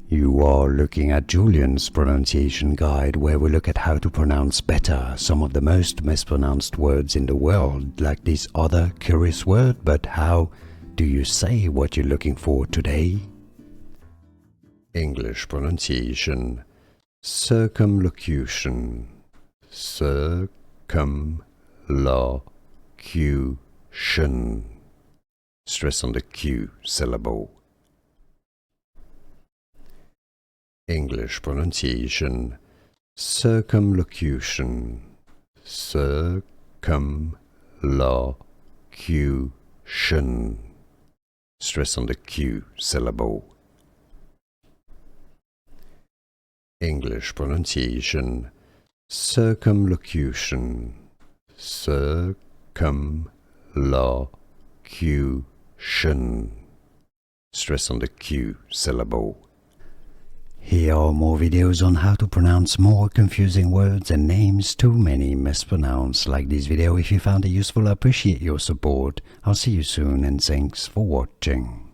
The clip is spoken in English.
You are looking at Julian's pronunciation guide, where we look at how to pronounce better some of the most mispronounced words in the world, like this other curious word. But how do you say what you're looking for today? English pronunciation: circumlocution, circumlocution. Stress on the Q syllable. English pronunciation: circumlocution, circumlocution. Stress on the Q syllable. English pronunciation: circumlocution, circumlocution. Stress on the Q syllable. Here are more videos on how to pronounce more confusing words and names too many mispronounced. Like this video if you found it useful. I appreciate your support. I'll see you soon and thanks for watching.